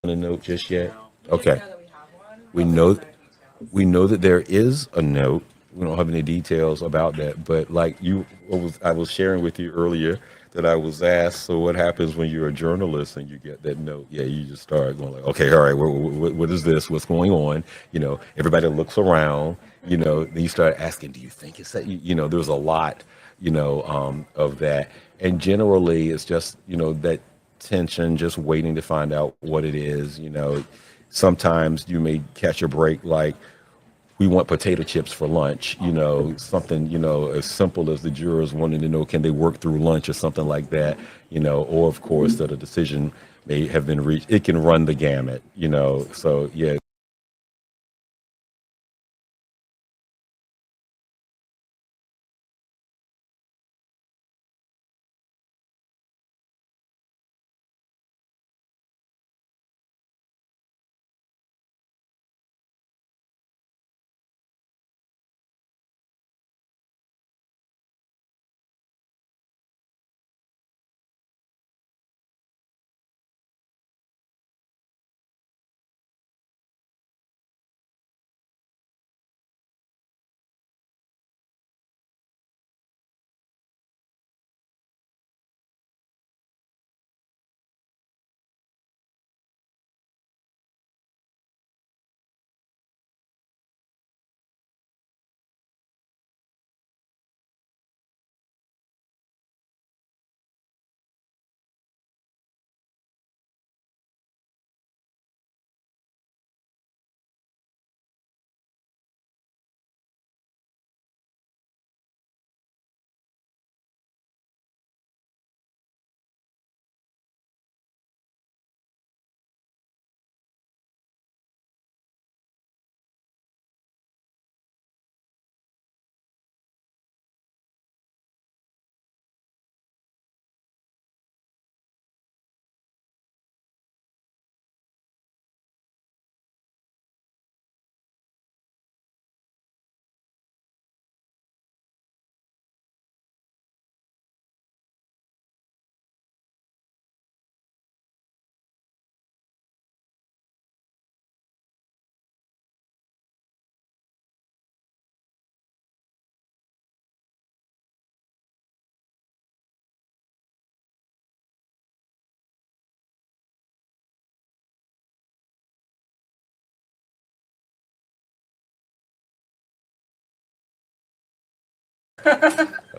a note just yet? Okay. We know we know that there is a note. We don't have any details about that, but like I was sharing with you earlier that I was asked, so what happens when you're a journalist and you get that note? Yeah, you just start going like, okay, all right, what is this? What's going on? Everybody looks around. Then you start asking, do you think it's that? There's a lot, of that, and generally it's just that tension, just waiting to find out what it is. Sometimes you may catch a break like we want potato chips for lunch, something, as simple as the jurors wanting to know can they work through lunch or something like that, or of course that a decision may have been reached. It can run the gamut, so yeah.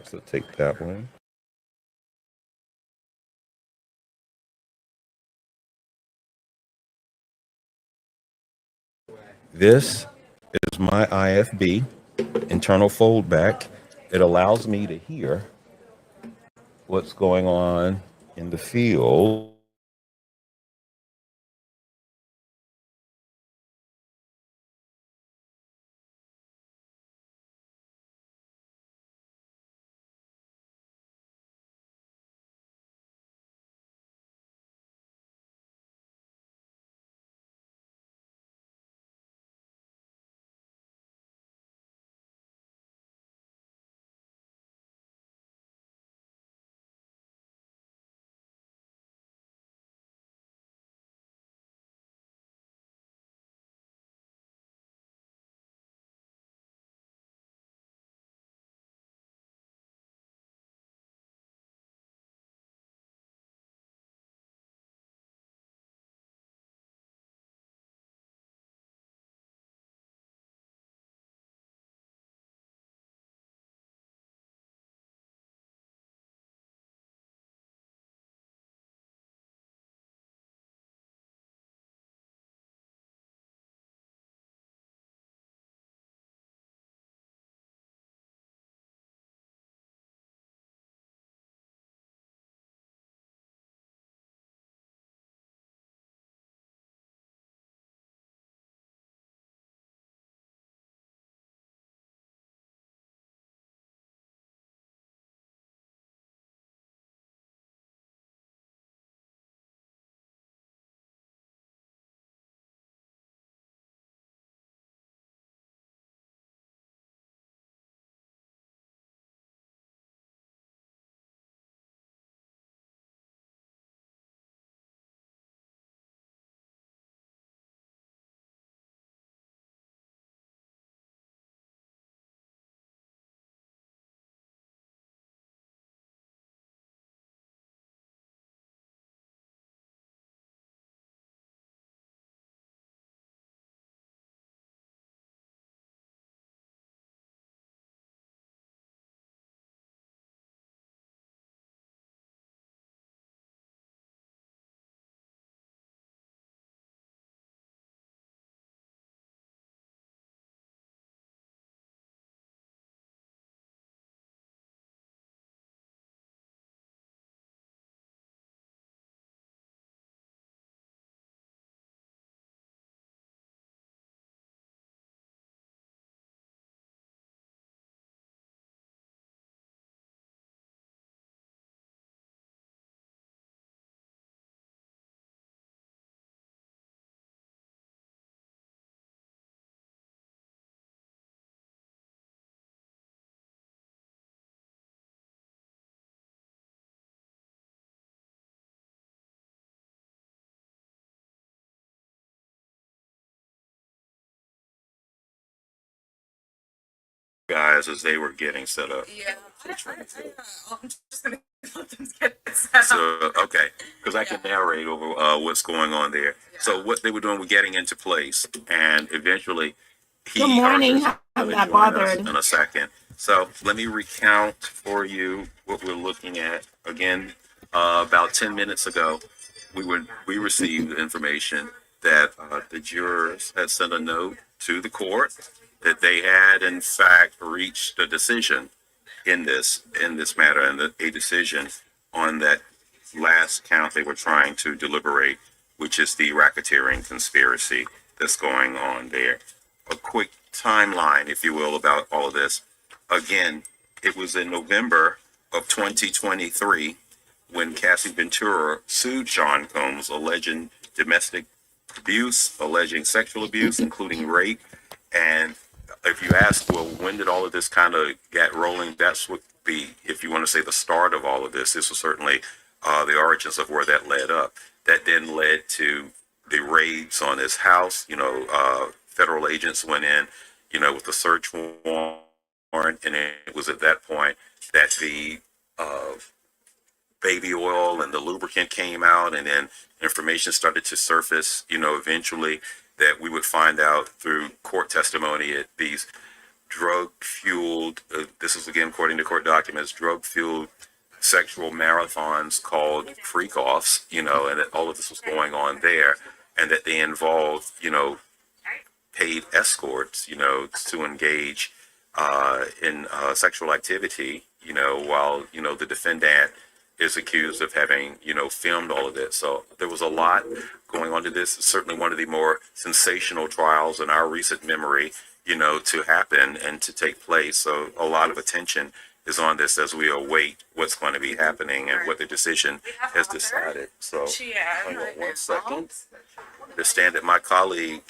So take that one. This is my IFB, internal foldback. It allows me to hear what's going on in the field. guys as they were getting set up. Yeah, I'm just gonna let them get set up. So, okay, because I can narrate over what's going on there. So what they were doing was getting into place, and eventually Good morning. Arthur's I'm gonna not join us bothered. in a second. So let me recount for you what we're looking at. Again, about 10 minutes ago, we received information that the jurors had sent a note to the court that they had in fact reached a decision in this matter, and a decision on that last count they were trying to deliberate, which is the racketeering conspiracy that's going on there. A quick timeline, if you will, about all of this. Again, it was in November of 2023 when Cassie Ventura sued Sean Combs, alleging domestic abuse, alleging sexual abuse, including rape. And if you ask, well, when did all of this kind of get rolling? That's what if you want to say the start of all of this, this was certainly the origins of where that led up. That then led to the raids on his house. Federal agents went in, with the search warrant, and it was at that point that the baby oil and the lubricant came out, and then information started to surface, eventually that we would find out through court testimony at these drug-fueled, this is again according to court documents, drug-fueled sexual marathons called freak-offs, and that all of this was going on there, and that they involved, paid escorts, to engage in sexual activity, while, the defendant is accused of having, filmed all of this. So there was a lot going on to this. It's certainly one of the more sensational trials in our recent memory, to happen and to take place. So a lot of attention is on this as we await what's going to be happening and what the decision has decided. So hang on one second. Understand that my colleague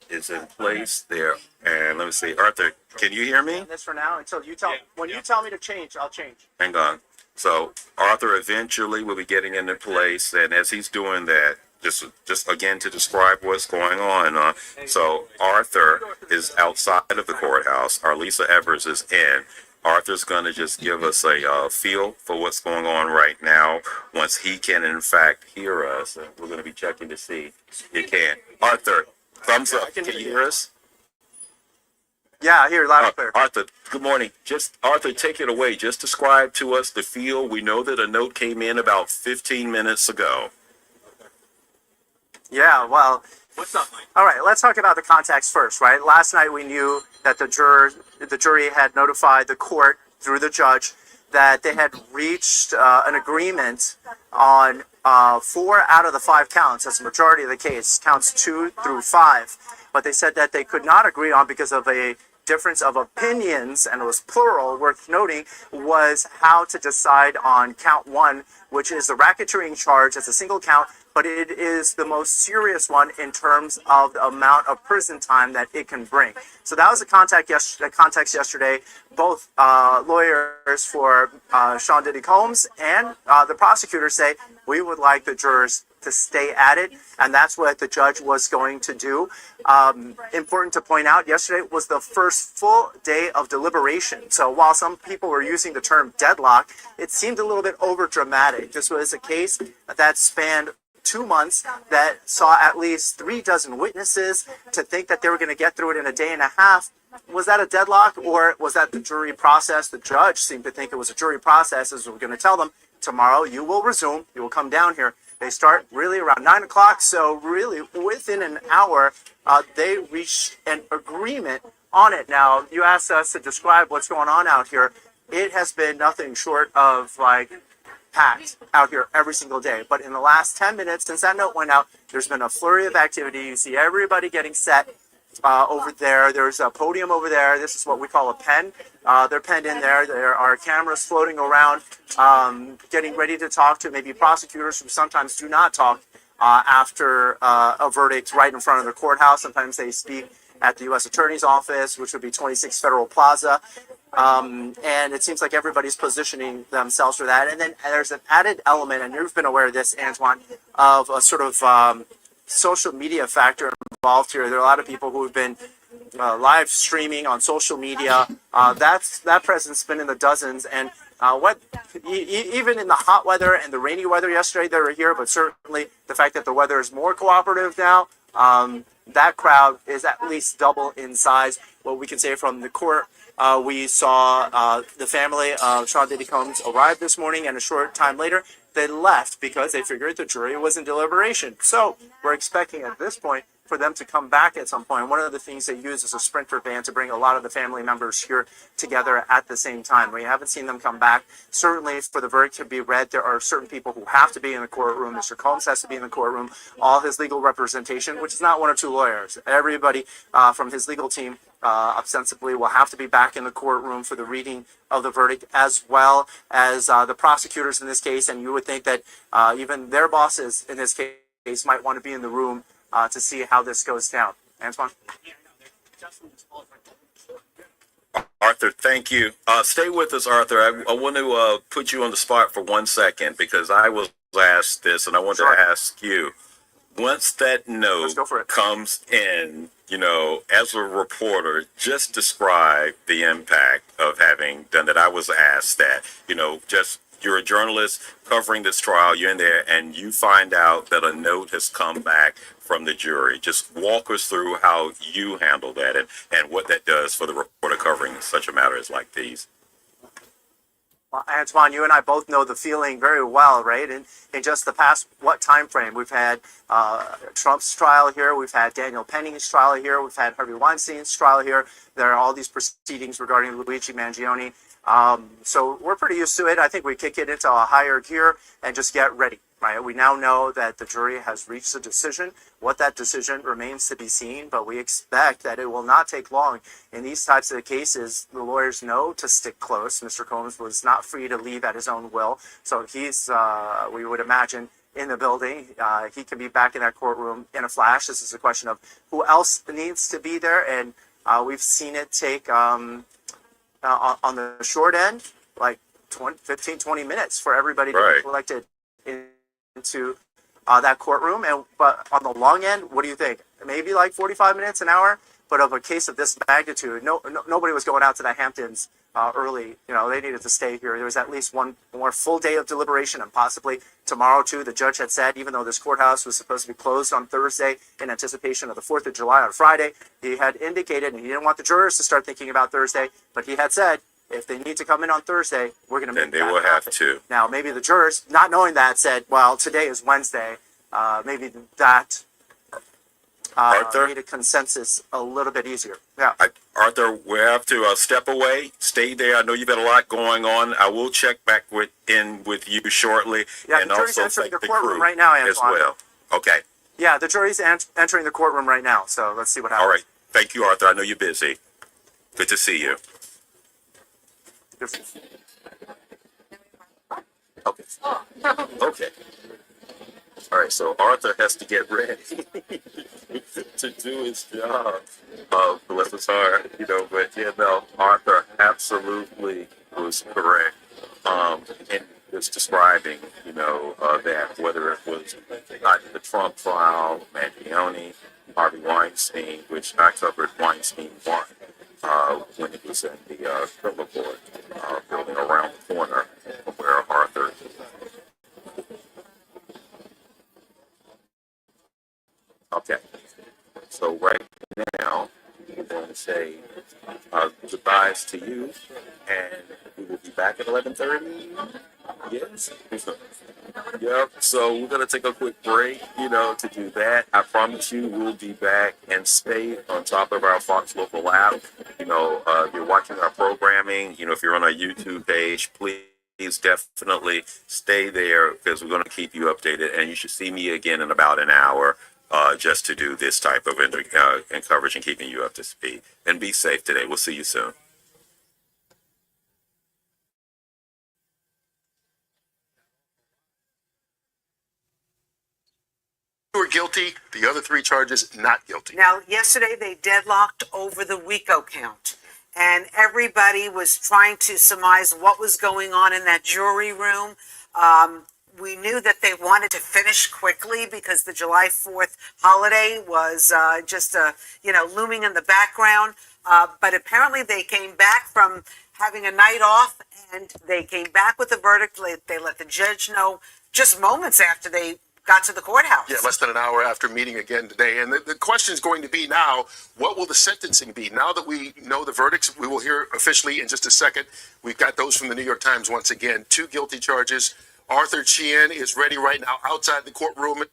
is in place there. And let me see, Arthur, can you hear me? This for now until you tell. When you tell me to change, I'll change. Hang on. So Arthur eventually will be getting into place, and as he's doing that, just again to describe what's going on. So Arthur is outside of the courthouse. Arlisa Evers is in. Arthur's going to just give us a feel for what's going on right now. Once he can, in fact, hear us, and we're going to be checking to see if he can. Arthur, thumbs up. Can you hear us? Yeah, I hear loud and clear. Arthur, good morning. Just Arthur, take it away. Just describe to us the feel. We know that a note came in about 15 minutes ago. Yeah, well, What's up, Mike? all right, let's talk about the context first, right? Last night we knew that the jury had notified the court through the judge that they had reached an agreement on 4 out of the 5 counts. That's the majority of the case, counts 2 through 5. But they said that they could not agree on because of a difference of opinions, and it was plural, worth noting, was how to decide on count 1, which is the racketeering charge. It's a single count, but it is the most serious one in terms of the amount of prison time that it can bring. So that was the context yesterday. Both lawyers for Sean Diddy Combs and the prosecutor say, we would like the jurors to stay at it, and that's what the judge was going to do. Important to point out, yesterday was the first full day of deliberation. So while some people were using the term deadlock, it seemed a little bit over dramatic. This was a case that spanned 2 months, that saw at least 36 witnesses. To think that they were going to get through it in a day and a half, was that a deadlock, or was that the jury process? The judge seemed to think it was a jury process, as we're going to tell them, tomorrow you will resume, you will come down here. They start really around 9 o'clock, so really within an hour, they reached an agreement on it. Now, you asked us to describe what's going on out here. It has been nothing short of packed out here every single day. But in the last 10 minutes since that note went out, there's been a flurry of activity. You see everybody getting set over there. There's a podium over there. This is what we call a pen. They're penned in there. There are cameras floating around, getting ready to talk to maybe prosecutors who sometimes do not talk after a verdict right in front of the courthouse. Sometimes they speak at the U.S. Attorney's Office, which would be 26 Federal Plaza. And it seems like everybody's positioning themselves for that. And then there's an added element, and you've been aware of this, Antoine, of a sort of social media factor involved here. There are a lot of people who have been live streaming on social media. That presence been in the dozens, and even in the hot weather and the rainy weather yesterday, they were here. But certainly the fact that the weather is more cooperative now, that crowd is at least double in size. What we can say from the court, we saw the family of Sean Diddy Combs arrive this morning, and a short time later they left because they figured the jury was in deliberation. So we're expecting at this point for them to come back at some point. One of the things they use is a Sprinter van to bring a lot of the family members here together at the same time. We haven't seen them come back. Certainly for the verdict to be read, there are certain people who have to be in the courtroom. Mr. Combs has to be in the courtroom. All his legal representation, which is not one or two lawyers. Everybody from his legal team ostensibly will have to be back in the courtroom for the reading of the verdict, as well as the prosecutors in this case. And you would think that even their bosses in this case might want to be in the room to see how this goes down. Antoine? Arthur, thank you. Stay with us, Arthur. I want to put you on the spot for 1 second because I was asked this and I want to ask you. Once that note comes in, as a reporter, just describe the impact of having done that. I was asked that, just you're a journalist covering this trial, you're in there and you find out that a note has come back from the jury. Just walk us through how you handle that and what that does for the reporter covering such a matter as like these. Well, Antoine, you and I both know the feeling very well, right? In just the past, what time frame? We've had Trump's trial here. We've had Daniel Penny's trial here. We've had Harvey Weinstein's trial here. There are all these proceedings regarding Luigi Mangione. So we're pretty used to it. I think we kick it into a higher gear and just get ready, right? We now know that the jury has reached a decision. What that decision remains to be seen, but we expect that it will not take long. In these types of cases, the lawyers know to stick close. Mr. Combs was not free to leave at his own will. So he's, we would imagine, in the building. He can be back in that courtroom in a flash. This is a question of who else needs to be there. And we've seen it take, on the short end, like 15, 20 minutes for everybody to be collected into that courtroom. But on the long end, what do you think? Maybe like 45 minutes, an hour? But of a case of this magnitude, nobody was going out to the Hamptons early. They needed to stay here. There was at least one more full day of deliberation, and possibly tomorrow too. The judge had said, even though this courthouse was supposed to be closed on Thursday in anticipation of the 4th of July on Friday, he had indicated, and he didn't want the jurors to start thinking about Thursday, but he had said, if they need to come in on Thursday, we're going to make that happen. Then they will have to. Now, maybe the jurors, not knowing that, said, well, today is Wednesday. Maybe that made a consensus a little bit easier. Yeah. Arthur, we have to step away. Stay there. I know you've got a lot going on. I will check back in with you shortly. Yeah, and the jury's also entering the thank courtroom right now, Antoine. as well. Okay. Yeah, the jury's entering the courtroom right now. So let's see what happens. All right. Thank you, Arthur. I know you're busy. Good to see you. Okay. Okay. All right, so Arthur has to get ready to do his job. Bless his heart, but Arthur absolutely was correct in just describing, that whether it was the Trump trial, Mangione, Harvey Weinstein, which I covered Weinstein 1 when it was in the criminal court building around the corner from where Arthur. Okay, so right now we're going to say goodbyes to you, and we will be back at 11:30. Yes. Yep. So we're gonna take a quick break, to do that. I promise you, we'll be back and stay on top of our Fox Local app. If you're watching our programming, if you're on our YouTube page, please definitely stay there because we're going to keep you updated. And you should see me again in about an hour. Just to do this type of coverage and keeping you up to speed. And be safe today. We'll see you soon. Who are guilty, the other 3 charges not guilty. Now, yesterday they deadlocked over the WICO count, and everybody was trying to surmise what was going on in that jury room. we knew that they wanted to finish quickly because the July 4th holiday was just looming in the background. But apparently they came back from having a night off and they came back with a verdict. They let the judge know just moments after they got to the courthouse. Yeah, less than an hour after meeting again today. And the question is going to be now, what will the sentencing be? Now that we know the verdicts, we will hear officially in just a second. We've got those from the New York Times once again. 2 guilty charges. Arthur Chien is ready right now outside the courtroom.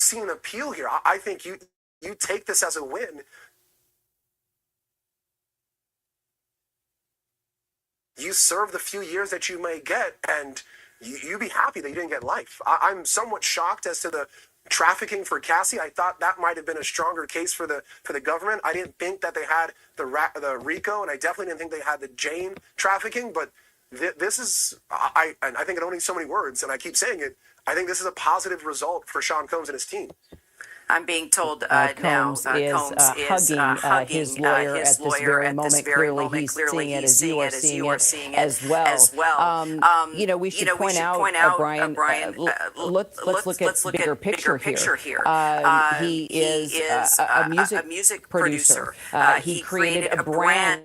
See an appeal here. I think you take this as a win. You serve the few years that you may get, and you be happy that you didn't get life. I'm somewhat shocked as to the trafficking for Cassie. I thought that might have been a stronger case for the government. I didn't think that they had the RICO, and I definitely didn't think they had the Jane trafficking. But this is, I think it only so many words, and I keep saying it. I think this is a positive result for Sean Combs and his team. I'm being told now Combs is hugging his lawyer at this very moment. Clearly, he's seeing it as you are seeing it as well. We should point out, Brian, let's look at bigger picture here. He is a music producer. He created a brand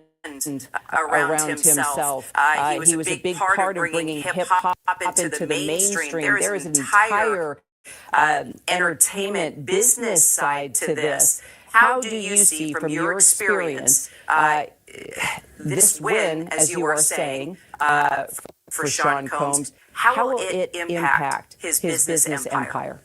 around himself. He was a big part of bringing hip-hop into the mainstream. There is an entire entertainment business side to this. How do you see, from your experience, this win, as you are saying, for Sean Combs, how will it impact his business empire?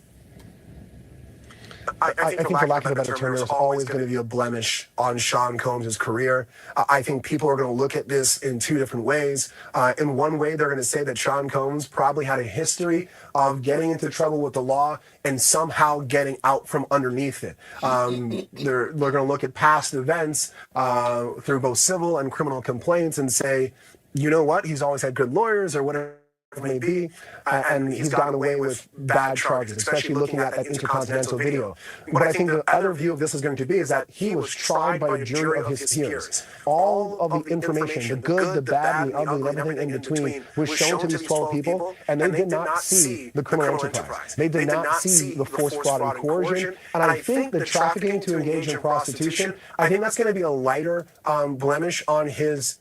I think for lack of a better term, there's always going to be a blemish on Sean Combs' career. I think people are going to look at this in 2 different ways. In one way, they're going to say that Sean Combs probably had a history of getting into trouble with the law and somehow getting out from underneath it. They're going to look at past events through both civil and criminal complaints and say, you know what, he's always had good lawyers or whatever it may be, and he's gotten away with bad charges, especially looking at that Intercontinental video. But I think the other view of this is going to be is that he was tried by a jury of his peers. All of the information, the good, the bad, the ugly, and everything in between was shown to these 12 people, and they did not see the criminal enterprise. They did not see the force, fraud, and coercion. And I think the trafficking to engage in prostitution, I think that's going to be a lighter blemish on his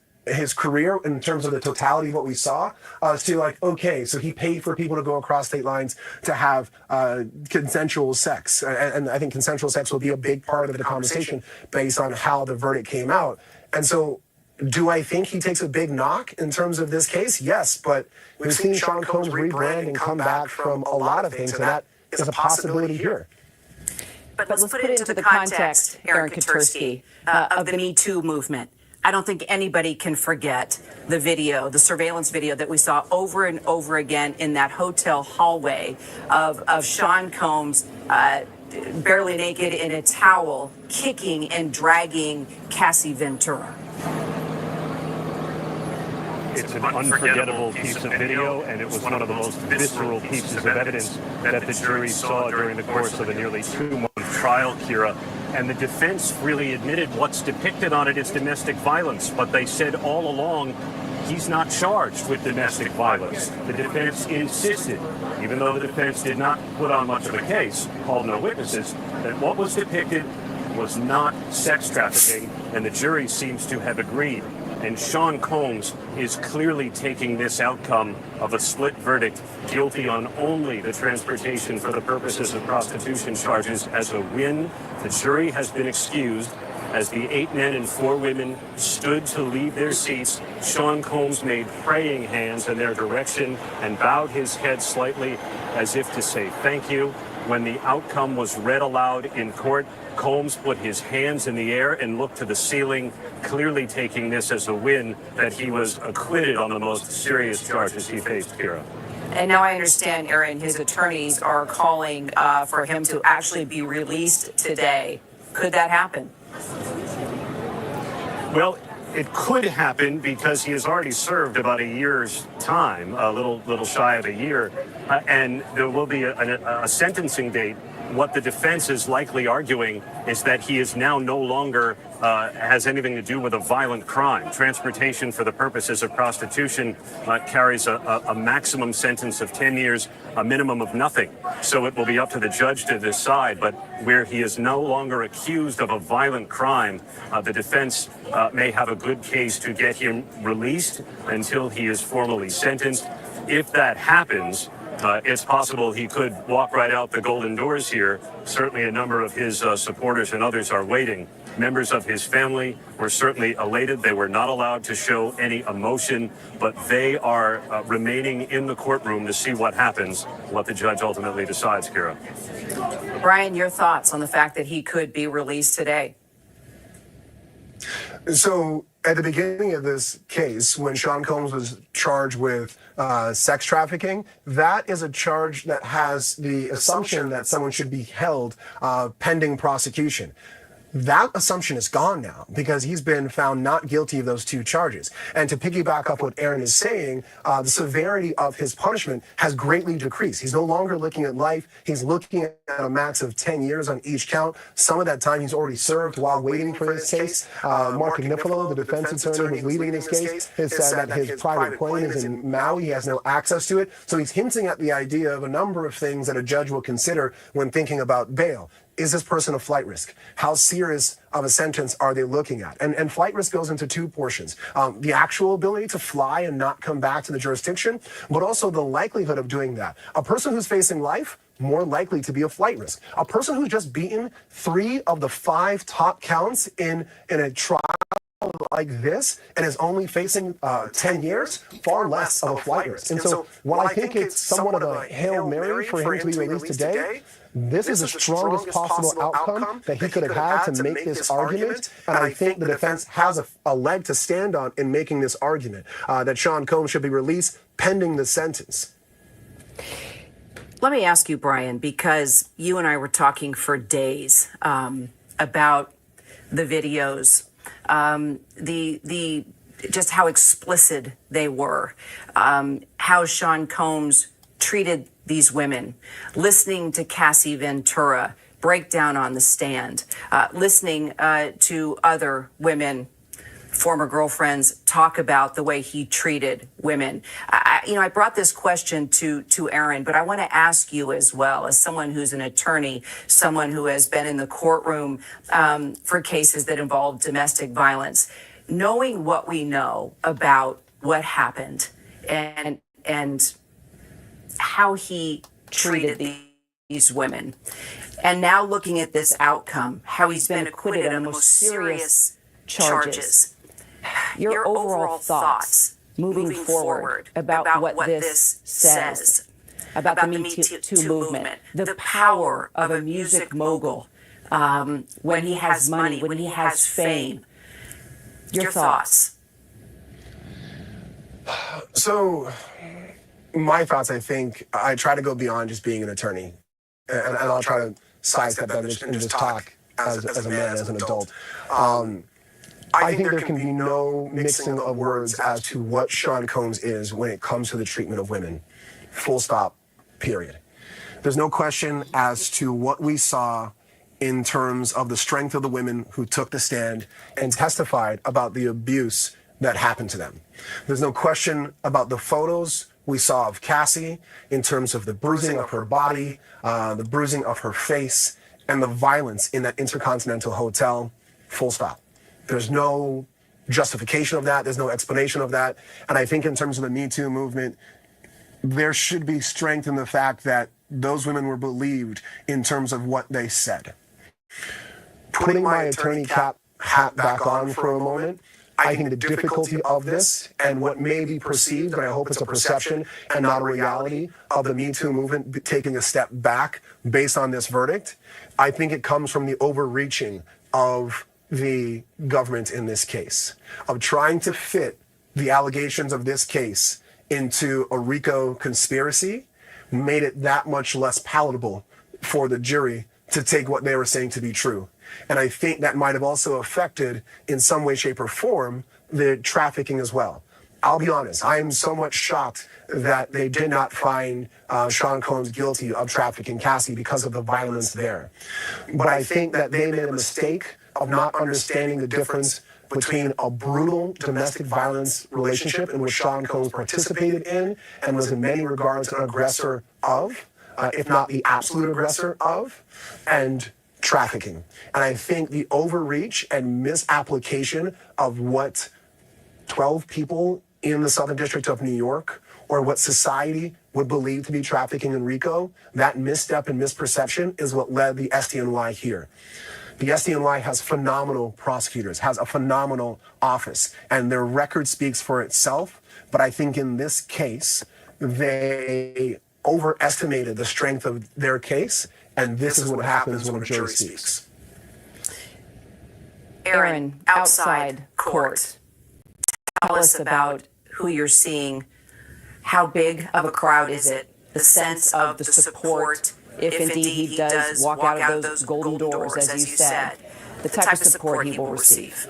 career in terms of the totality of what we saw, to like, okay, so he paid for people to go across state lines to have consensual sex. And I think consensual sex will be a big part of the conversation based on how the verdict came out. And so do I think he takes a big knock in terms of this case? Yes, but we've seen Sean Combs rebrand and come back from a lot of things, and that is a possibility here. But let's put it into the context, Aaron Katersky, of the Me Too movement. I don't think anybody can forget the video, the surveillance video that we saw over and over again in that hotel hallway of Sean Combs barely naked in a towel, kicking and dragging Cassie Ventura. It's an unforgettable piece of video, and it was one of the most visceral pieces of evidence that the jury saw during the course of a nearly 2-month trial, Kira. And the defense really admitted what's depicted on it is domestic violence, but they said all along he's not charged with domestic violence. The defense insisted, even though the defense did not put on much of a case, called no witnesses, that what was depicted was not sex trafficking, and the jury seems to have agreed. And Sean Combs is clearly taking this outcome of a split verdict, guilty on only the transportation for the purposes of prostitution charges, as a win. The jury has been excused. As the 8 men and 4 women stood to leave their seats, Sean Combs made praying hands in their direction and bowed his head slightly as if to say thank you. when the outcome was read aloud in court, Combs put his hands in the air and looked to the ceiling, clearly taking this as a win that he was acquitted on the most serious charges he faced, Kira. And now I understand, Aaron, his attorneys are calling for him to actually be released today. Could that happen? Well, it could happen because he has already served about a year's time, a little shy of a year, and there will be a sentencing date. What the defense is likely arguing is that he is now no longer has anything to do with a violent crime. Transportation for the purposes of prostitution carries a maximum sentence of 10 years, a minimum of nothing. So it will be up to the judge to decide. But where he is no longer accused of a violent crime, the defense may have a good case to get him released until he is formally sentenced. If that happens, it's possible he could walk right out the golden doors here. Certainly a number of his supporters and others are waiting. Members of his family were certainly elated. They were not allowed to show any emotion, but they are remaining in the courtroom to see what happens, what the judge ultimately decides, Kira. Brian, your thoughts on the fact that he could be released today? So at the beginning of this case, when Sean Combs was charged with sex trafficking, that is a charge that has the assumption that someone should be held pending prosecution. That assumption is gone now because he's been found not guilty of those two charges. And to piggyback up what Aaron is saying, the severity of his punishment has greatly decreased. He's no longer looking at life. He's looking at a max of 10 years on each count. Some of that time he's already served while waiting for his case. Mark Agnifilo, the defense attorney who's leading this case, has said that his private plane is in Maui. He has no access to it. So he's hinting at the idea of a number of things that a judge will consider when thinking about bail. Is this person a flight risk? How serious of a sentence are they looking at? And flight risk goes into two portions. The actual ability to fly and not come back to the jurisdiction, but also the likelihood of doing that. A person who's facing life, more likely to be a flight risk. A person who's just beaten 3 of the 5 top counts in a trial like this and is only facing 10 years, far less of a flight risk. And so while I think it's somewhat of a Hail Mary for him to be released today, this is the strongest possible outcome that he could have had to make this argument. And I think the defense has a leg to stand on in making this argument that Sean Combs should be released pending the sentence. Let me ask you, Brian, because you and I were talking for days about the videos, the just how explicit they were, how Sean Combs treated these women, listening to Cassie Ventura break down on the stand, listening to other women, former girlfriends, talk about the way he treated women. I brought this question to Aaron, but I want to ask you as well, as someone who's an attorney, someone who has been in the courtroom for cases that involve domestic violence, knowing what we know about what happened and how he treated these women, and now looking at this outcome, how he's been acquitted on the most serious charges. Your overall thoughts moving forward about what this says about the Me Too movement, the power of a music mogul when he has money, when he has fame. Your thoughts? So my thoughts, I think, I try to go beyond just being an attorney. And I'll try to sidestep that and just talk as a man, as an adult. I think there can be no mixing of words as to what Sean Combs is when it comes to the treatment of women. Full stop, period. There's no question as to what we saw in terms of the strength of the women who took the stand and testified about the abuse that happened to them. There's no question about the photos we saw of Cassie in terms of the bruising of her body, the bruising of her face, and the violence in that Intercontinental Hotel. Full stop. There's no justification of that. There's no explanation of that. And I think in terms of the Me Too movement, there should be strength in the fact that those women were believed in terms of what they said. Putting my attorney hat back on for a moment, I think the difficulty of this and what may be perceived, and I hope it's a perception and not a reality, of the Me Too movement taking a step back based on this verdict, I think it comes from the overreaching of the government in this case, of trying to fit the allegations of this case into a RICO conspiracy, made it that much less palatable for the jury to take what they were saying to be true. And I think that might have also affected, in some way, shape, or form, the trafficking as well. I'll be honest, I am somewhat shocked that they did not find Sean Combs guilty of trafficking Cassie because of the violence there. But I think that they made a mistake of not understanding the difference between a brutal domestic violence relationship in which Sean Combs participated in and was in many regards an aggressor of, if not the absolute aggressor of, and trafficking. And I think the overreach and misapplication of what 12 people in the Southern District of New York, or what society would believe to be trafficking in RICO, that misstep and misperception is what led the SDNY here. The SDNY has phenomenal prosecutors, has a phenomenal office, and their record speaks for itself. But I think in this case, they overestimated the strength of their case, and this is what happens when a jury speaks. Aaron, outside court, tell us about who you're seeing. How big of a crowd is it? The sense of the support, if indeed he does walk out of those golden doors, as you said, the type of support he will receive.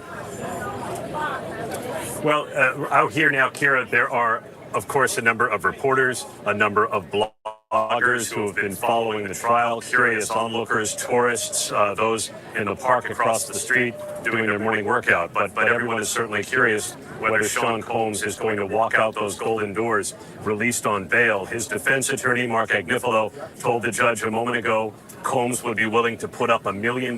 Well, out here now, Kira, there are, of course, a number of reporters, a number of bloggers who have been following the trial, curious onlookers, tourists, those in the park across the street doing their morning workout. But everyone is certainly curious whether Sean Combs is going to walk out those golden doors released on bail. His defense attorney, Mark Agnifilo, told the judge a moment ago Combs would be willing to put up $1 million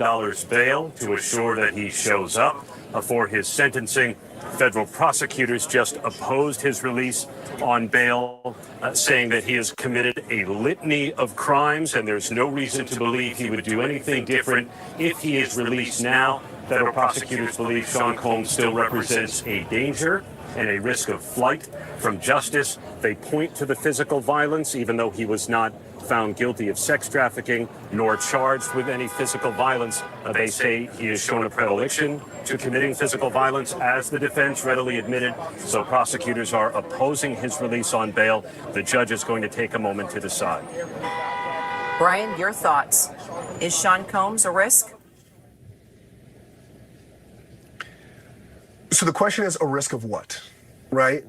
bail to assure that he shows up for his sentencing. Federal prosecutors just opposed his release on bail, saying that he has committed a litany of crimes and there's no reason to believe he would do anything different if he is released now. Federal prosecutors believe Sean Combs still represents a danger and a risk of flight from justice. They point to the physical violence, even though he was not found guilty of sex trafficking nor charged with any physical violence. They say he has shown a predilection to committing physical violence, as the defense readily admitted. So prosecutors are opposing his release on bail. The judge is going to take a moment to decide. Brian, your thoughts. Is Sean Combs a risk? So the question is, a risk of what, right?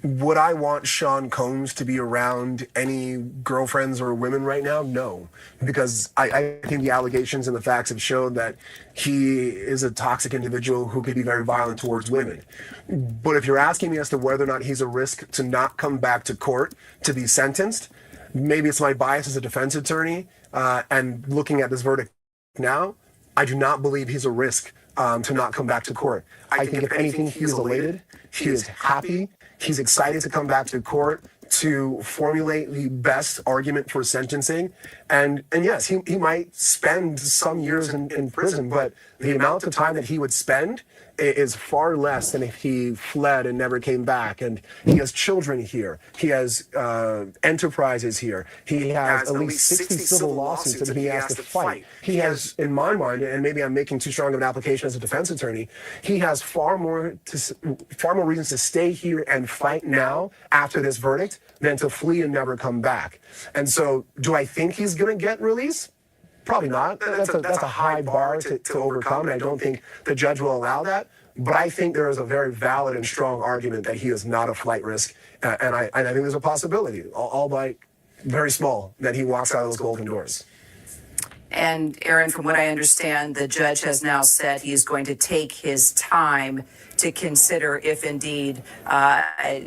Would I want Sean Combs to be around any girlfriends or women right now? No, because I think the allegations and the facts have showed that he is a toxic individual who could be very violent towards women. But if you're asking me as to whether or not he's a risk to not come back to court to be sentenced, maybe it's my bias as a defense attorney, and looking at this verdict now, I do not believe he's a risk to not come back to court. I think if anything, he's elated, he is happy, he's excited to come back to court to formulate the best argument for sentencing. And yes, he might spend some years in prison, but the amount of time that he would spend is far less than if he fled and never came back. And he has children here. He has enterprises here. He has at least 60 civil lawsuits that he has to fight. He has, in my mind, and maybe I'm making too strong of an application as a defense attorney, he has far more reasons to stay here and fight now after this verdict than to flee and never come back. And so, do I think he's going to get released? Probably not. That's a high bar to overcome, and I don't think the judge will allow that. But I think there is a very valid and strong argument that he is not a flight risk, and I think there's a possibility, albeit very small, that he walks out of those golden doors. And Aaron, from what I understand, the judge has now said he is going to take his time to consider if indeed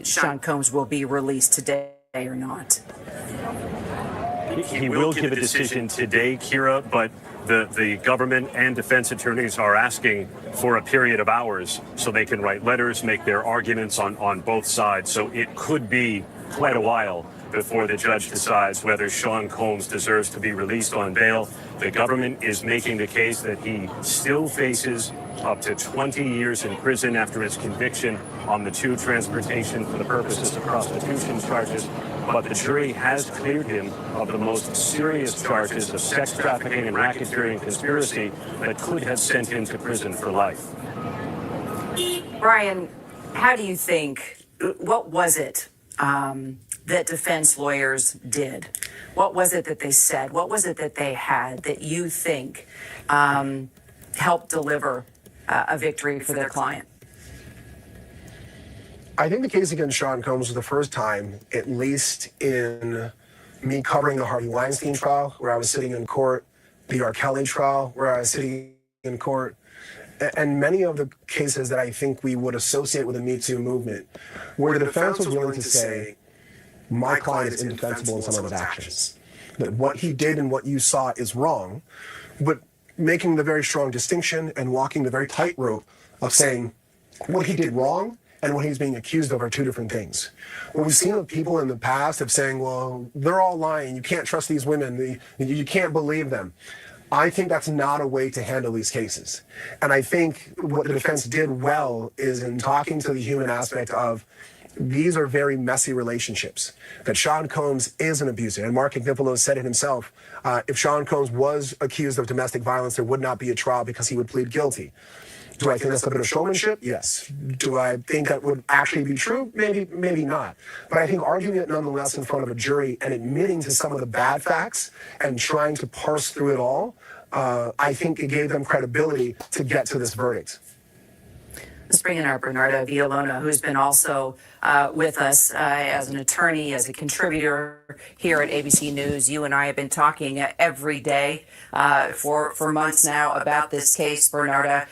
Sean Combs will be released today or not. He will give a decision today, Kira, but the government and defense attorneys are asking for a period of hours so they can write letters, make their arguments on both sides. So it could be quite a while before the judge decides whether Sean Combs deserves to be released on bail. The government is making the case that he still faces up to 20 years in prison after his conviction on the 2 transportation for the purposes of prostitution charges. But the jury has cleared him of the most serious charges of sex trafficking and racketeering conspiracy that could have sent him to prison for life. Brian, how do you think, what was it that defense lawyers did? What was it that they said? What was it that they had that you think helped deliver a victory for their client? I think the case against Sean Combs was the first time, at least in me covering the Harvey Weinstein trial, where I was sitting in court, the R. Kelly trial, where I was sitting in court, and many of the cases that I think we would associate with the Me Too movement, where the defense was willing to say, my client is indefensible in some of his actions. That what he did and what you saw is wrong, but making the very strong distinction and walking the very tightrope of saying what he did wrong and what he's being accused of are 2 different things. What we've seen of people in the past of saying, well, they're all lying, you can't trust these women, you can't believe them. I think that's not a way to handle these cases. And I think what the defense did well is in talking to the human aspect of these are very messy relationships, that Sean Combs is an abuser. And Mark Agnifilo said it himself. If Sean Combs was accused of domestic violence, there would not be a trial because he would plead guilty. Do I think that's a bit of showmanship? Yes. Do I think that would actually be true? Maybe not. But I think arguing it nonetheless in front of a jury and admitting to some of the bad facts and trying to parse through it all, I think it gave them credibility to get to this verdict. Let's bring in our Bernarda Villalona, who's been also with us as an attorney, as a contributor here at ABC News. You and I have been talking every day for months now about this case, Bernarda.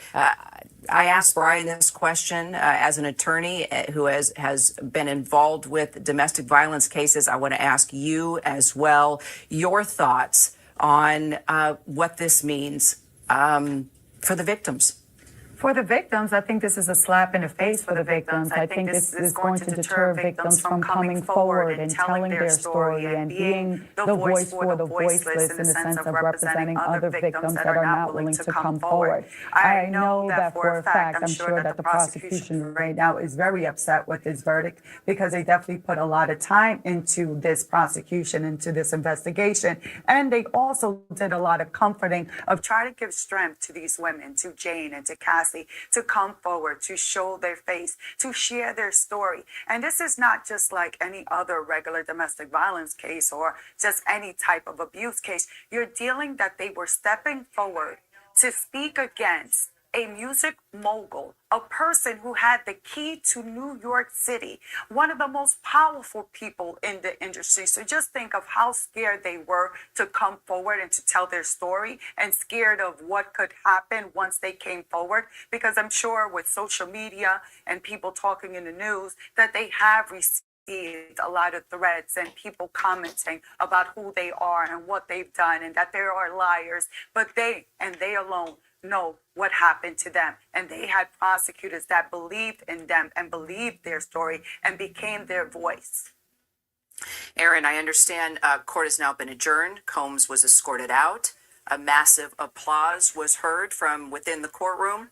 I asked Brian this question as an attorney who has been involved with domestic violence cases. I want to ask you as well your thoughts on what this means for the victims. For the victims, I think this is a slap in the face for the victims. I think this is going to deter victims from coming forward and telling their story and being the voice for the voiceless in the sense of representing other victims that are not willing to come forward. I know that for a fact, I'm sure that the prosecution right now is very upset with this verdict because they definitely put a lot of time into this prosecution, into this investigation. And they also did a lot of comforting of trying to give strength to these women, to Jane and to Cassie, to come forward, to show their face, to share their story. And this is not just like any other regular domestic violence case or just any type of abuse case. You're dealing that they were stepping forward to speak against a music mogul, a person who had the key to New York City, one of the most powerful people in the industry. So just think of how scared they were to come forward and to tell their story and scared of what could happen once they came forward. Because I'm sure with social media and people talking in the news that they have received a lot of threats and people commenting about who they are and what they've done and that they are liars. But they alone know what happened to them, and they had prosecutors that believed in them and believed their story and became their voice. Aaron, I understand court has now been adjourned. Combs was escorted out. A massive applause was heard from within the courtroom.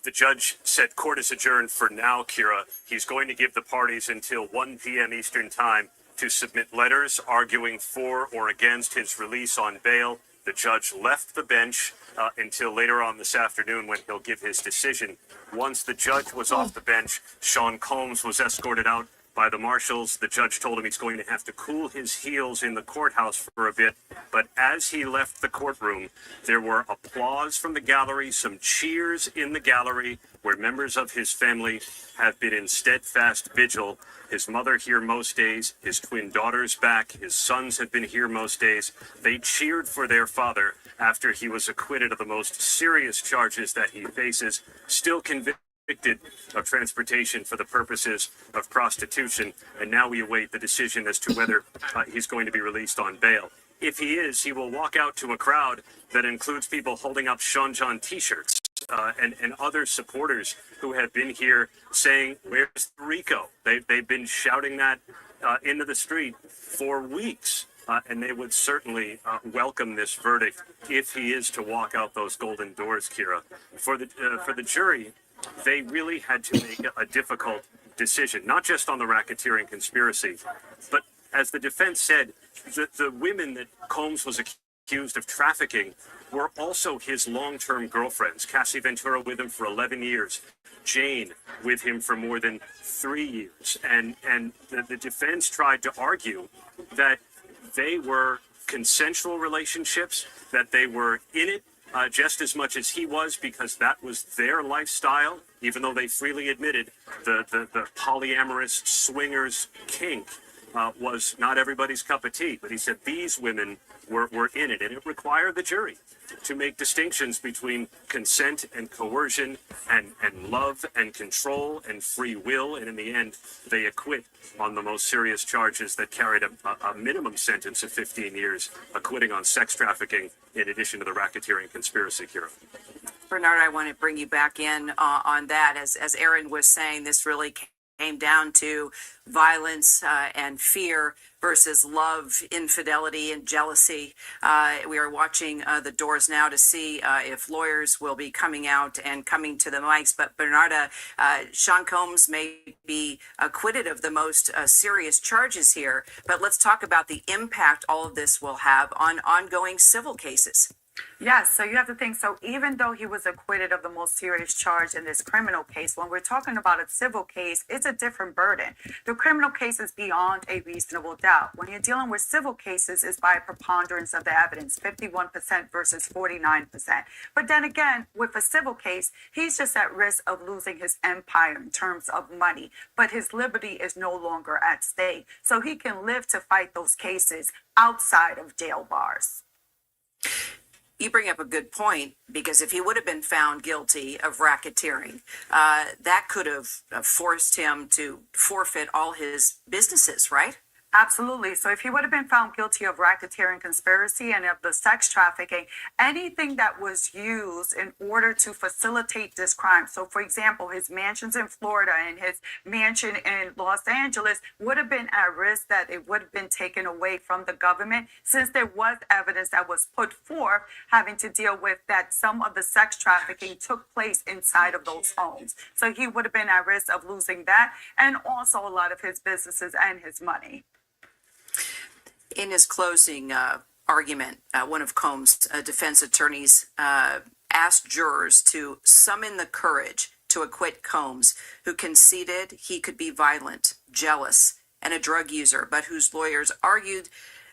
The judge said court is adjourned for now, Kira. He's going to give the parties until 1 p.m. Eastern time to submit letters arguing for or against his release on bail. The judge left the bench until later on this afternoon when he'll give his decision. Once the judge was off the bench, Sean Combs was escorted out by the marshals. The judge told him he's going to have to cool his heels in the courthouse for a bit. But as he left the courtroom, there were applause from the gallery, some cheers in the gallery where members of his family have been in steadfast vigil. His mother here most days, his twin daughters back, his sons have been here most days. They cheered for their father after he was acquitted of the most serious charges that he faces, still convicted of transportation for the purposes of prostitution. And now we await the decision as to whether he's going to be released on bail. If he is, he will walk out to a crowd that includes people holding up Sean John t-shirts. and other supporters who have been here saying, "Where's Rico?" They've been shouting that into the street for weeks. And they would certainly welcome this verdict if he is to walk out those golden doors, Kira. For the jury, they really had to make a difficult decision, not just on the racketeering conspiracy, but as the defense said, the women that Combs was accused of trafficking were also his long-term girlfriends. Cassie Ventura with him for 11 years. Jane with him for more than 3 years. And the defense tried to argue that they were consensual relationships, that they were in it just as much as he was because that was their lifestyle, even though they freely admitted the polyamorous swingers kink was not everybody's cup of tea. But he said these women were in it, and it required the jury to make distinctions between consent and coercion and love and control and free will. And in the end, they acquit on the most serious charges that carried a minimum sentence of 15 years, acquitting on sex trafficking in addition to the racketeering conspiracy, Kira. Bernard, I want to bring you back in on that. As Aaron was saying, this really came down to violence and fear versus love, infidelity, and jealousy. We are watching the doors now to see if lawyers will be coming out and coming to the mics. But Bernarda, Sean Combs may be acquitted of the most serious charges here. But let's talk about the impact all of this will have on ongoing civil cases. Yes, so you have to think, so even though he was acquitted of the most serious charge in this criminal case, when we're talking about a civil case, it's a different burden. The criminal case is beyond a reasonable doubt. When you're dealing with civil cases, it's by a preponderance of the evidence, 51% versus 49%. But then again, with a civil case, he's just at risk of losing his empire in terms of money, but his liberty is no longer at stake. So he can live to fight those cases outside of jail bars. You bring up a good point, because if he would have been found guilty of racketeering, that could have forced him to forfeit all his businesses, right? Absolutely. So if he would have been found guilty of racketeering conspiracy and of the sex trafficking, anything that was used in order to facilitate this crime. So for example, his mansions in Florida and his mansion in Los Angeles would have been at risk that it would have been taken away from the government, since there was evidence that was put forth having to deal with that some of the sex trafficking took place inside of those homes. So he would have been at risk of losing that, and also a lot of his businesses and his money. In his closing argument, one of Combs' defense attorneys asked jurors to summon the courage to acquit Combs, who conceded he could be violent, jealous, and a drug user, but whose lawyers argued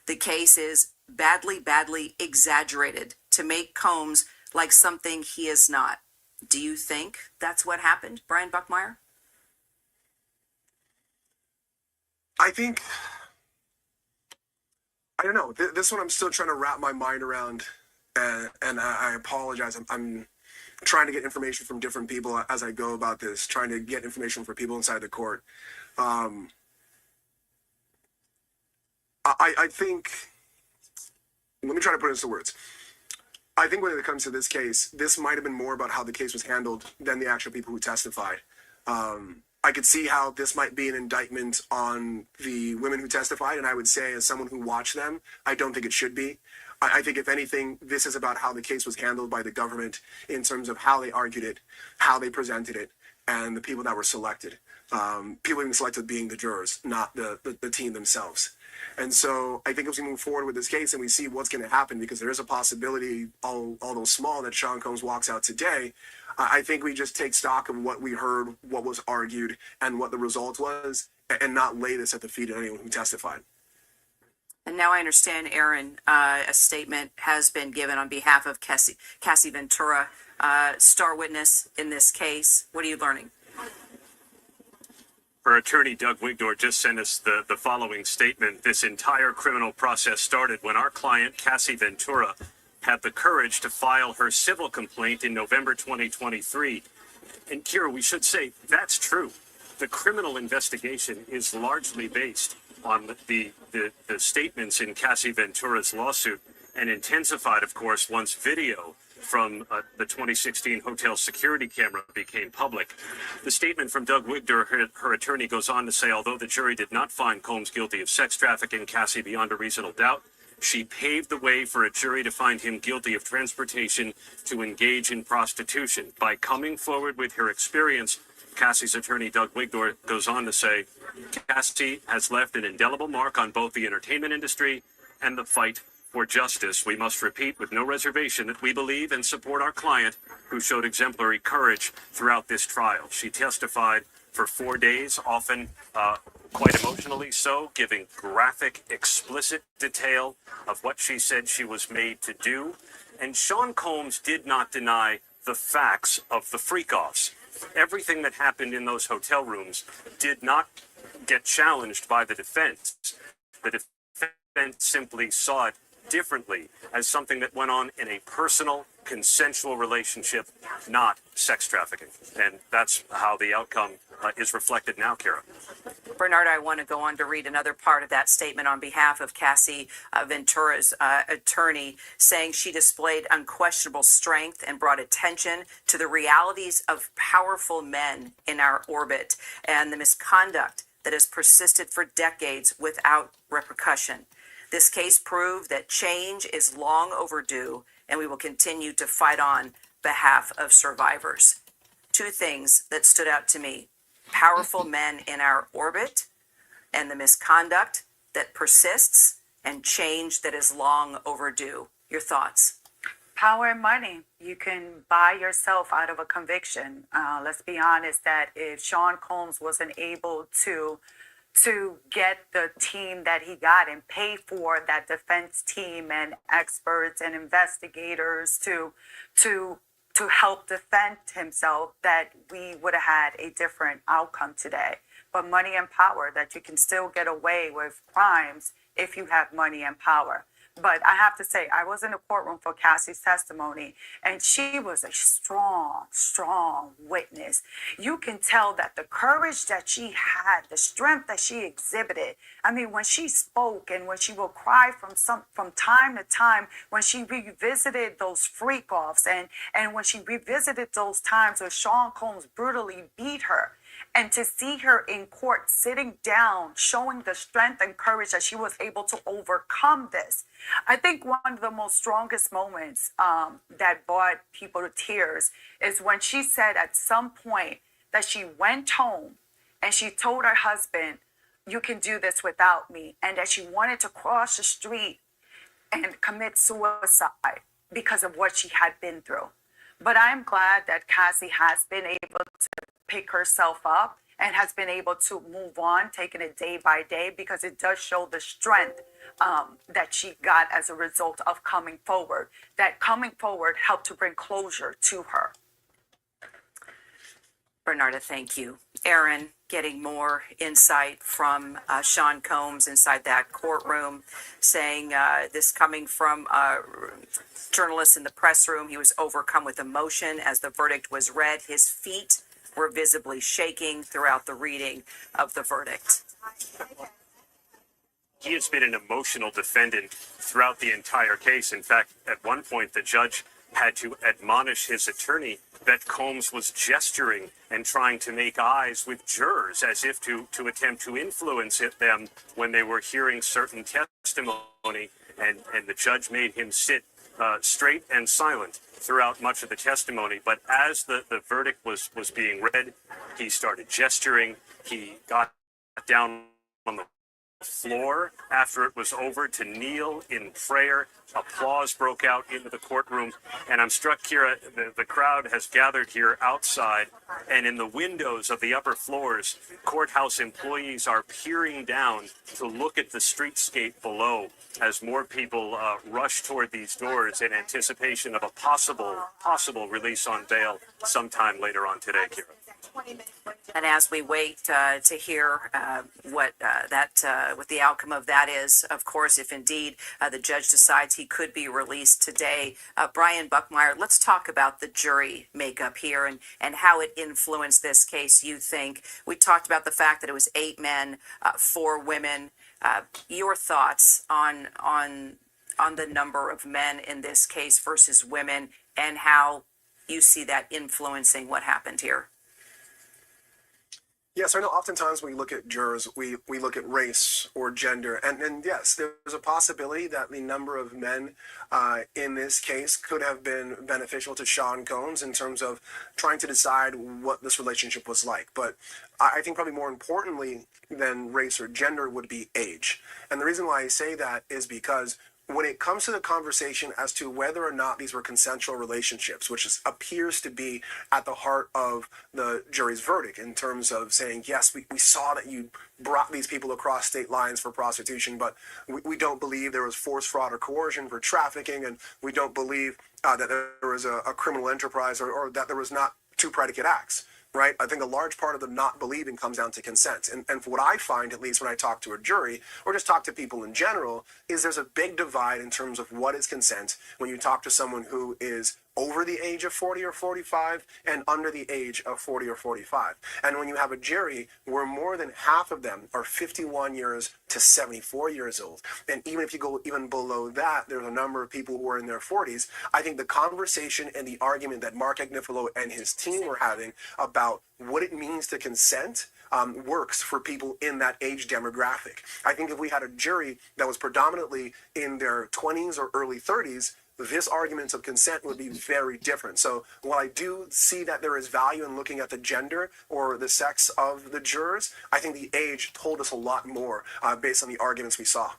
the case is badly exaggerated to make Combs like something he is not. Do you think that's what happened, Brian Buckmeyer? I don't know. This one I'm still trying to wrap my mind around, and I apologize. I'm trying to get information from different people as I go about this, trying to get information from people inside the court. I think, let me try to put it into words. I think when it comes to this case, this might have been more about how the case was handled than the actual people who testified. I could see how this might be an indictment on the women who testified, and I would say, as someone who watched them, I don't think it should be. I think, if anything, this is about how the case was handled by the government in terms of how they argued it, how they presented it, and the people that were selected. People being selected being the jurors, not the team themselves. And so I think as we move forward with this case and we see what's going to happen, because there is a possibility, although small, that Sean Combs walks out today, I think we just take stock of what we heard, what was argued, and what the result was, and not lay this at the feet of anyone who testified. And now I understand, Aaron, a statement has been given on behalf of Cassie Ventura, star witness in this case. What are you learning? Her attorney, Doug Wigdor, just sent us the following statement. This entire criminal process started when our client, Cassie Ventura, had the courage to file her civil complaint in November 2023. And Kira, we should say that's true. The criminal investigation is largely based on the statements in Cassie Ventura's lawsuit. and intensified, of course, once video from the 2016 hotel security camera became public. The statement from Doug Wigder, her attorney, goes on to say, although the jury did not find Combs guilty of sex trafficking, Cassie, beyond a reasonable doubt, she paved the way for a jury to find him guilty of transportation to engage in prostitution. By coming forward with her experience, Cassie's attorney, Doug Wigdor, goes on to say, Cassie has left an indelible mark on both the entertainment industry and the fight for justice. We must repeat with no reservation that we believe and support our client, who showed exemplary courage throughout this trial. She testified for 4 days, often quite emotionally so, giving graphic, explicit detail of what she said she was made to do. And Sean Combs did not deny the facts of the freak-offs. Everything that happened in those hotel rooms did not get challenged by the defense. The defense simply saw it differently as something that went on in a personal, consensual relationship, not sex trafficking. And that's how the outcome is reflected now, Kira. Bernard, I want to go on to read another part of that statement on behalf of Cassie Ventura's attorney, saying she displayed unquestionable strength and brought attention to the realities of powerful men in our orbit and the misconduct that has persisted for decades without repercussion. This case proved that change is long overdue, and we will continue to fight on behalf of survivors. Two things that stood out to me: powerful men in our orbit and the misconduct that persists, and change that is long overdue. Your thoughts? Power and money. You can buy yourself out of a conviction. Let's be honest that if Sean Combs wasn't able to get the team that he got and pay for that defense team and experts and investigators to help defend himself, that we would have had a different outcome today. But money and power, that you can still get away with crimes if you have money and power. But I have to say, I was in the courtroom for Cassie's testimony, and she was a strong, strong witness. You can tell that the courage that she had, the strength that she exhibited. I mean, when she spoke and when she would cry from time to time, when she revisited those freak-offs and when she revisited those times when Sean Combs brutally beat her, and to see her in court sitting down, showing the strength and courage that she was able to overcome this. I think one of the most strongest moments that brought people to tears is when she said at some point that she went home and she told her husband, "You can do this without me," and that she wanted to cross the street and commit suicide because of what she had been through. But I'm glad that Cassie has been able to pick herself up and has been able to move on, taking it day by day, because it does show the strength that she got as a result of coming forward. That coming forward helped to bring closure to her. Bernarda, thank you. Aaron, getting more insight from Sean Combs inside that courtroom, saying this coming from journalists in the press room. He was overcome with emotion as the verdict was read. His feet were visibly shaking throughout the reading of the verdict. He has been an emotional defendant throughout the entire case. In fact, at one point, the judge had to admonish his attorney that Combs was gesturing and trying to make eyes with jurors as if to attempt to influence them when they were hearing certain testimony. And the judge made him sit straight and silent throughout much of the testimony. But as the verdict was being read, he started gesturing. He got down on the floor after it was over to kneel in prayer. Applause broke out into the courtroom. And I'm struck, Kira, the crowd has gathered here outside, and in the windows of the upper floors, courthouse employees are peering down to look at the streetscape below as more people rush toward these doors in anticipation of a possible release on bail sometime later on today, Kira. And as we wait to hear what the outcome of that is, of course, if indeed the judge decides he could be released today, Brian Buckmeyer, let's talk about the jury makeup here and how it influenced this case. You think we talked about the fact that it was 8 men, 4 women. Your thoughts on the number of men in this case versus women, and how you see that influencing what happened here? Yes, I know oftentimes when we look at jurors, we look at race or gender. And yes, there's a possibility that the number of men in this case could have been beneficial to Sean Combs in terms of trying to decide what this relationship was like. But I think probably more importantly than race or gender would be age. And the reason why I say that is because when it comes to the conversation as to whether or not these were consensual relationships, which appears to be at the heart of the jury's verdict in terms of saying, yes, we saw that you brought these people across state lines for prostitution, but we don't believe there was force, fraud, or coercion for trafficking, and we don't believe that there was a criminal enterprise or that there was not two predicate acts. Right? I think a large part of the not believing comes down to consent. And what I find, at least when I talk to a jury or just talk to people in general, is there's a big divide in terms of what is consent when you talk to someone who is over the age of 40 or 45 and under the age of 40 or 45. And when you have a jury where more than half of them are 51 years to 74 years old, and even if you go even below that, there's a number of people who are in their 40s, I think the conversation and the argument that Mark Agnifilo and his team were having about what it means to consent works for people in that age demographic. I think if we had a jury that was predominantly in their 20s or early 30s, this argument of consent would be very different. So while I do see that there is value in looking at the gender or the sex of the jurors, I think the age told us a lot more based on the arguments we saw.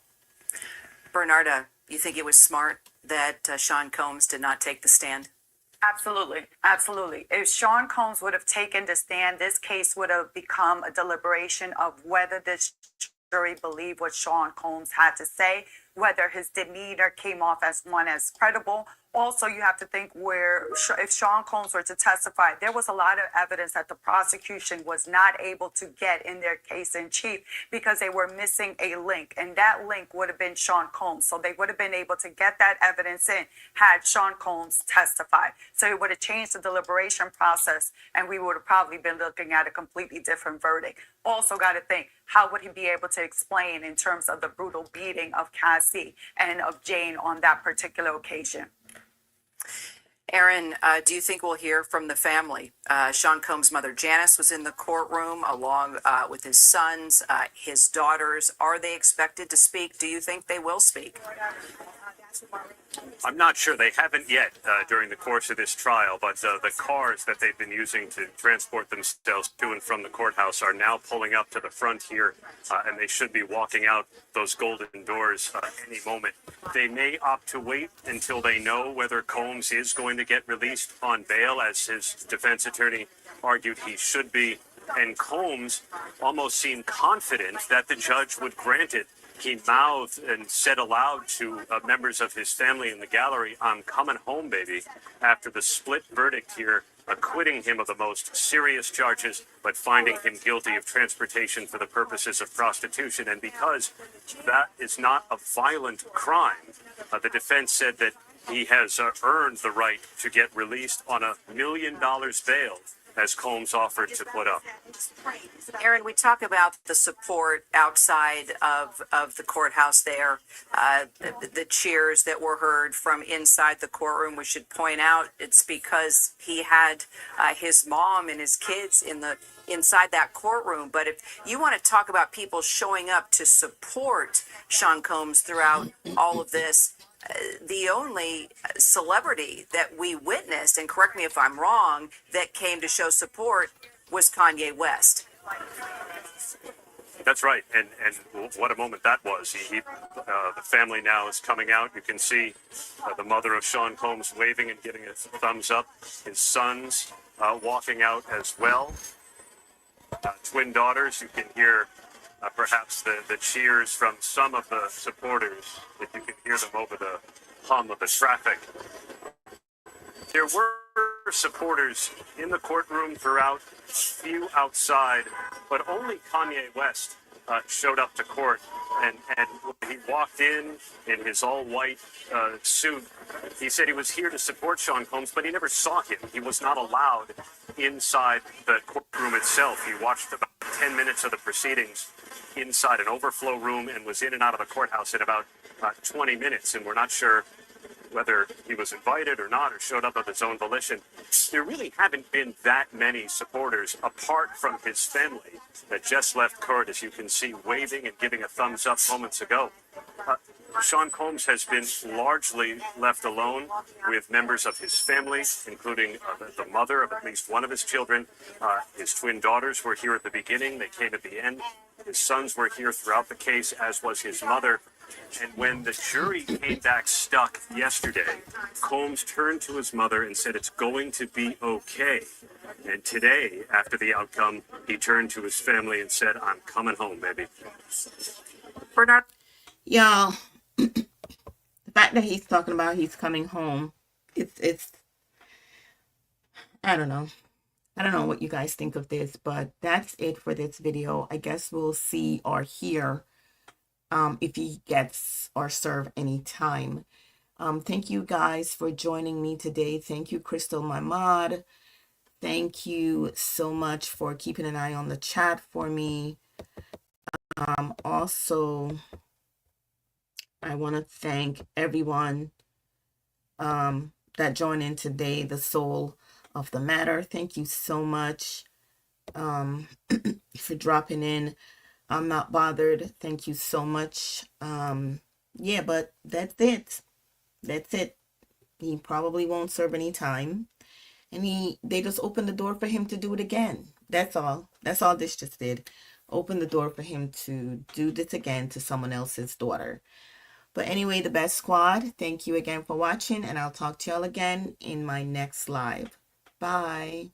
Bernarda, you think it was smart that Sean Combs did not take the stand? Absolutely. Absolutely. If Sean Combs would have taken the stand, this case would have become a deliberation of whether this jury believed what Sean Combs had to say, whether his demeanor came off as one as credible. Also, you have to think if Sean Combs were to testify, there was a lot of evidence that the prosecution was not able to get in their case in chief because they were missing a link, and that link would have been Sean Combs. So they would have been able to get that evidence in had Sean Combs testified. So it would have changed the deliberation process, and we would have probably been looking at a completely different verdict. Also got to think, how would he be able to explain in terms of the brutal beating of Cassie and of Jane on that particular occasion? Aaron, do you think we'll hear from the family? Sean Combs' mother, Janice, was in the courtroom along with his sons, his daughters. Are they expected to speak? Do you think they will speak? I'm not sure. They haven't yet during the course of this trial, but the cars that they've been using to transport themselves to and from the courthouse are now pulling up to the front here, and they should be walking out those golden doors any moment. They may opt to wait until they know whether Combs is going to get released on bail, as his defense attorney argued he should be. And Combs almost seemed confident that the judge would grant it. He mouthed and said aloud to members of his family in the gallery, "I'm coming home, baby," after the split verdict here, acquitting him of the most serious charges, but finding him guilty of transportation for the purposes of prostitution. And because that is not a violent crime, the defense said that he has earned the right to get released on $1 million bail, as Combs offered to put up. Aaron, we talk about the support outside of the courthouse there, the cheers that were heard from inside the courtroom. We should point out it's because he had his mom and his kids inside that courtroom. But if you want to talk about people showing up to support Sean Combs throughout all of this, the only celebrity that we witnessed, and correct me if I'm wrong, that came to show support was Kanye West. That's right, and what a moment that was. The family now is coming out. You can see the mother of Sean Combs waving and giving a thumbs up. His sons walking out as well. Twin daughters, you can hear perhaps the cheers from some of the supporters, if you can hear them over the hum of the traffic. There were supporters in the courtroom throughout, a few outside, but only Kanye West showed up to court. And when he walked in his all-white suit, he said he was here to support Sean Combs, but he never saw him. He was not allowed inside the courtroom itself. He watched about 10 minutes of the proceedings inside an overflow room and was in and out of the courthouse in about 20 minutes, and we're not sure whether he was invited or not, or showed up of his own volition. There really haven't been that many supporters apart from his family that just left court, as you can see, waving and giving a thumbs up moments ago. Sean Combs has been largely left alone with members of his family, including the mother of at least one of his children. His twin daughters were here at the beginning. They came at the end. His sons were here throughout the case, as was his mother. And when the jury came back stuck yesterday, Combs turned to his mother and said, "It's going to be okay." And today, after the outcome, he turned to his family and said, "I'm coming home, baby." Bernard? Y'all, the fact that he's talking about he's coming home, it's I don't know. I don't know what you guys think of this, but that's it for this video. I guess we'll see or hear if he gets or serve any time. Thank you guys for joining me today. Thank you, Crystal, my mod. Thank you so much for keeping an eye on the chat for me. Also, I want to thank everyone that joined in today, the soul of the matter. Thank you so much for dropping in. I'm not bothered. Thank you so much. Yeah, but that's it. That's it. He probably won't serve any time. And they just opened the door for him to do it again. That's all. That's all this just did. Open the door for him to do this again to someone else's daughter. But anyway, the Best Squad, thank you again for watching, and I'll talk to y'all again in my next live. Bye.